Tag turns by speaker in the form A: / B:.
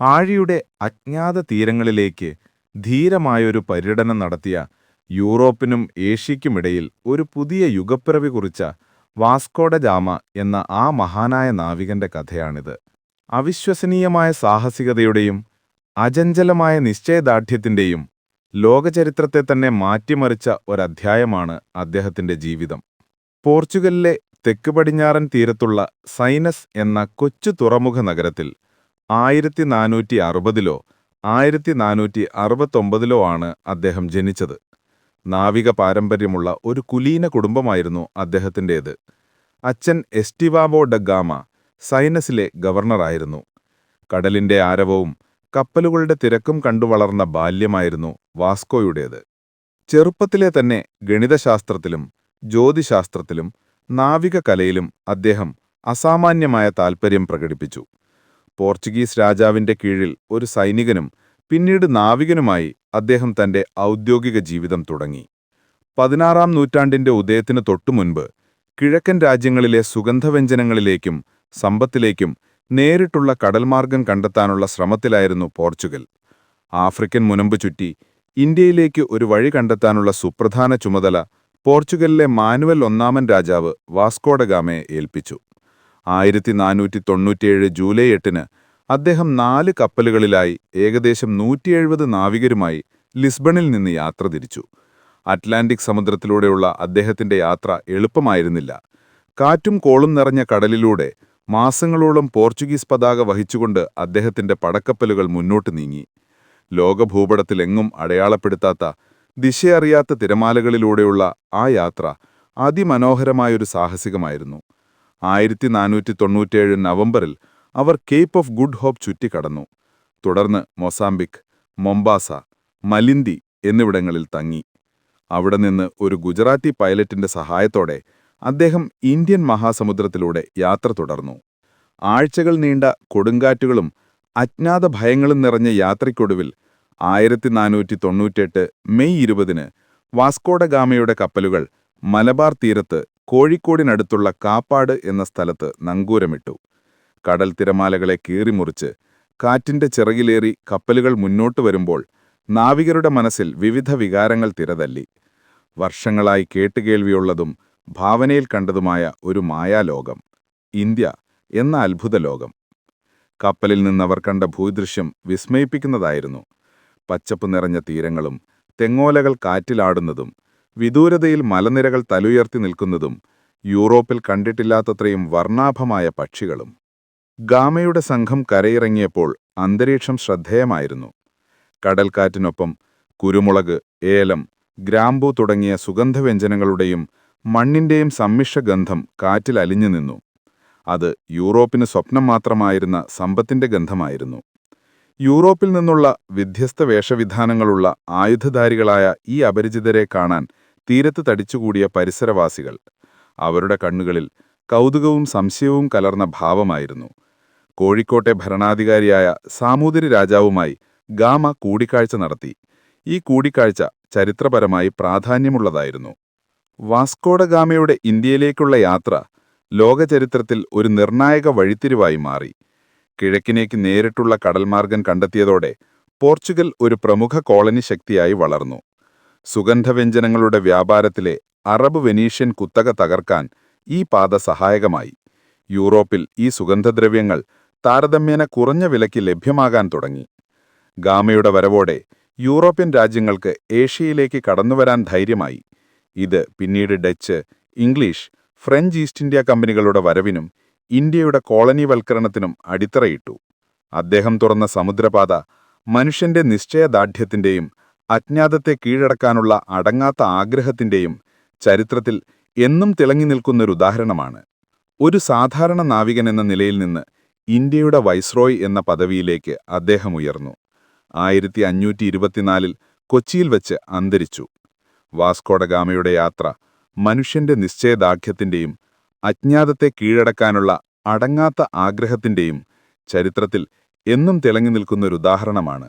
A: ആഴിയുടെ അജ്ഞാത തീരങ്ങളിലേക്ക് ധീരമായൊരു പര്യടനം നടത്തിയ യൂറോപ്പിനും ഏഷ്യയ്ക്കുമിടയിൽ ഒരു പുതിയ യുഗപ്പിറവി കുറിച്ച വാസ്കോഡ ഗാമ എന്ന ആ മഹാനായ നാവികന്റെ കഥയാണിത്. അവിശ്വസനീയമായ സാഹസികതയുടെയും അചഞ്ചലമായ നിശ്ചയദാർഢ്യത്തിന്റെയും ലോകചരിത്രത്തെ തന്നെ മാറ്റിമറിച്ച ഒരധ്യായമാണ് അദ്ദേഹത്തിന്റെ ജീവിതം. പോർച്ചുഗലിലെ തെക്ക് പടിഞ്ഞാറൻ തീരത്തുള്ള സൈനസ് എന്ന കൊച്ചു തുറമുഖ നഗരത്തിൽ 1460-ലോ 1469-ലോ ആണ് അദ്ദേഹം ജനിച്ചത്. നാവിക പാരമ്പര്യമുള്ള ഒരു കുലീന കുടുംബമായിരുന്നു അദ്ദേഹത്തിൻ്റേത്. അച്ഛൻ എസ്റ്റിവാവോ ഡ ഗാമ സൈനസിലെ ഗവർണറായിരുന്നു. കടലിന്റെ ആരവവും കപ്പലുകളുടെ തിരക്കും കണ്ടു വളർന്ന ബാല്യമായിരുന്നു വാസ്കോയുടേത്. ചെറുപ്പത്തിലെ തന്നെ ഗണിതശാസ്ത്രത്തിലും ജ്യോതിശാസ്ത്രത്തിലും നാവികകലയിലും അദ്ദേഹം അസാമാന്യമായ താൽപ്പര്യം പ്രകടിപ്പിച്ചു. പോർച്ചുഗീസ് രാജാവിന്റെ കീഴിൽ ഒരു സൈനികനും പിന്നീട് നാവികനുമായി അദ്ദേഹം തന്റെ ഔദ്യോഗിക ജീവിതം തുടങ്ങി. 16-ാം നൂറ്റാണ്ടിന്റെ ഉദയത്തിനു തൊട്ടുമുൻപ് കിഴക്കൻ രാജ്യങ്ങളിലെ സുഗന്ധവ്യഞ്ജനങ്ങളിലേക്കും സമ്പത്തിലേക്കും നേരിട്ടുള്ള കടൽമാർഗം കണ്ടെത്താനുള്ള ശ്രമത്തിലായിരുന്നു പോർച്ചുഗൽ. ആഫ്രിക്കൻ മുനമ്പ് ചുറ്റി ഇന്ത്യയിലേക്ക് ഒരു വഴി കണ്ടെത്താനുള്ള സുപ്രധാന ചുമതല പോർച്ചുഗലിലെ മാനുവൽ ഒന്നാമൻ രാജാവ് വാസ്കോഡ ഗാമയെ ഏൽപ്പിച്ചു. 1497 ജൂലൈ 8-ന് അദ്ദേഹം 4 കപ്പലുകളിലായി ഏകദേശം 170 നാവികരുമായി ലിസ്ബണിൽ നിന്ന് യാത്ര തിരിച്ചു. അറ്റ്ലാന്റിക് സമുദ്രത്തിലൂടെയുള്ള അദ്ദേഹത്തിന്റെ യാത്ര എളുപ്പമായിരുന്നില്ല. കാറ്റും കോളും നിറഞ്ഞ കടലിലൂടെ മാസങ്ങളോളം പോർച്ചുഗീസ് പതാക വഹിച്ചുകൊണ്ട് അദ്ദേഹത്തിന്റെ പടക്കപ്പലുകൾ മുന്നോട്ട് നീങ്ങി. ലോകഭൂപടത്തിലെങ്ങും അടയാളപ്പെടുത്താത്ത ദിശയറിയാത്ത തിരമാലകളിലൂടെയുള്ള ആ യാത്ര അതിമനോഹരമായൊരു സാഹസികമായിരുന്നു. 1497 നവംബറിൽ അവർ കേപ്പ് ഓഫ് ഗുഡ് ഹോപ്പ് ചുറ്റിക്കടന്നു. തുടർന്ന് മൊസാംബിക്, മൊംബാസ, മലിന്തി എന്നിവിടങ്ങളിൽ തങ്ങി. അവിടെ നിന്ന് ഒരു ഗുജറാത്തി പൈലറ്റിന്റെ സഹായത്തോടെ അദ്ദേഹം ഇന്ത്യൻ മഹാസമുദ്രത്തിലൂടെ യാത്ര തുടർന്നു. ആഴ്ചകൾ നീണ്ട കൊടുങ്കാറ്റുകളും അജ്ഞാത ഭയങ്ങളും നിറഞ്ഞ യാത്രയ്ക്കൊടുവിൽ 1498 മെയ് 20-ന് വാസ്കോഡ ഗാമയുടെ കപ്പലുകൾ മലബാർ തീരത്ത് കോഴിക്കോടിനടുത്തുള്ള കാപ്പാട് എന്ന സ്ഥലത്ത് നങ്കൂരമിട്ടു. കടൽ തിരമാലകളെ കീറിമുറിച്ച് കാറ്റിന്റെ ചിറകിലേറി കപ്പലുകൾ മുന്നോട്ടു വരുമ്പോൾ നാവികരുടെ മനസ്സിൽ വിവിധ വികാരങ്ങൾ തിരതല്ലി. വർഷങ്ങളായി കേട്ടുകേൾവിയുള്ളതും ഭാവനയിൽ കണ്ടതുമായ ഒരു മായാലോകം, ഇന്ത്യ എന്ന അത്ഭുത ലോകം. കപ്പലിൽ നിന്നവർ കണ്ട ഭൂദൃശ്യം വിസ്മയിപ്പിക്കുന്നതായിരുന്നു. പച്ചപ്പ് നിറഞ്ഞ തീരങ്ങളും തെങ്ങോലകൾ കാറ്റിലാടുന്നതും വിദൂരതയിൽ മലനിരകൾ തലുയർത്തി നിൽക്കുന്നതും യൂറോപ്പിൽ കണ്ടിട്ടില്ലാത്തത്രയും വർണ്ണാഭമായ പക്ഷികളും. ഗാമയുടെ സംഘം കരയിറങ്ങിയപ്പോൾ അന്തരീക്ഷം ശ്രദ്ധേയമായിരുന്നു. കടൽക്കാറ്റിനൊപ്പം കുരുമുളക്, ഏലം, ഗ്രാമ്പൂ തുടങ്ങിയ സുഗന്ധവ്യഞ്ജനങ്ങളുടെയും മണ്ണിന്റെയും സമ്മിശ്രഗന്ധം കാറ്റിൽ അലിഞ്ഞു നിന്നു. അത് യൂറോപ്പിന് സ്വപ്നം മാത്രമായിരുന്ന സമ്പത്തിന്റെ ഗന്ധമായിരുന്നു. യൂറോപ്പിൽ നിന്നുള്ള വ്യത്യസ്ത വേഷവിധാനങ്ങളുള്ള ആയുധധാരികളായ ഈ അപരിചിതരെ കാണാൻ തീരത്ത് തടിച്ചുകൂടിയ പരിസരവാസികൾ. അവരുടെ കണ്ണുകളിൽ കൗതുകവും സംശയവും കലർന്ന ഭാവമായിരുന്നു. കോഴിക്കോട്ടെ ഭരണാധികാരിയായ സാമൂതിരി രാജാവുമായി ഗാമ കൂടിക്കാഴ്ച നടത്തി. ഈ കൂടിക്കാഴ്ച ചരിത്രപരമായി പ്രാധാന്യമുള്ളതായിരുന്നു. വാസ്കോഡ ഗാമയുടെ ഇന്ത്യയിലേക്കുള്ള യാത്ര ലോകചരിത്രത്തിൽ ഒരു നിർണായക വഴിത്തിരിവായി മാറി. കിഴക്കിനേക്ക് നേരിട്ടുള്ള കടൽമാർഗം കണ്ടെത്തിയതോടെ പോർച്ചുഗൽ ഒരു പ്രമുഖ കോളനി ശക്തിയായി വളർന്നു. സുഗന്ധവ്യഞ്ജനങ്ങളുടെ വ്യാപാരത്തിലെ അറബ് വെനീഷ്യൻ കുത്തക തകർക്കാൻ ഈ പാത സഹായകമായി. യൂറോപ്പിൽ ഈ സുഗന്ധദ്രവ്യങ്ങൾ താരതമ്യേന കുറഞ്ഞ വിലയ്ക്ക് ലഭ്യമാകാൻ തുടങ്ങി. ഗാമയുടെ വരവോടെ യൂറോപ്യൻ രാജ്യങ്ങൾക്ക് ഏഷ്യയിലേക്ക് കടന്നുവരാൻ ധൈര്യമായി. ഇത് പിന്നീട് Dutch, English, French east India കമ്പനികളുടെ വരവിനും ഇന്ത്യയുടെ കോളനിവൽക്കരണത്തിനും അടിത്തറയിട്ടു. അദ്ദേഹം തുറന്ന സമുദ്രപാത മനുഷ്യന്റെ നിശ്ചയദാർഢ്യത്തിന്റെയും അജ്ഞാതത്തെ കീഴടക്കാനുള്ള അടങ്ങാത്ത ആഗ്രഹത്തിന്റെയും ചരിത്രത്തിൽ എന്നും തിളങ്ങി നിൽക്കുന്നൊരുദാഹരണമാണ്. ഒരു സാധാരണ നാവികൻ എന്ന നിലയിൽ നിന്ന് ഇന്ത്യയുടെ വൈസ്രോയ് എന്ന പദവിയിലേക്ക് അദ്ദേഹം ഉയർന്നു. 1524-ൽ കൊച്ചിയിൽ വച്ച് അന്തരിച്ചു. വാസ്കോഡ ഗാമയുടെ യാത്ര മനുഷ്യന്റെ നിശ്ചയദാർഢ്യത്തിന്റെയും അജ്ഞാതത്തെ കീഴടക്കാനുള്ള അടങ്ങാത്ത ആഗ്രഹത്തിന്റെയും ചരിത്രത്തിൽ എന്നും തിളങ്ങി നിൽക്കുന്നൊരുദാഹരണമാണ്.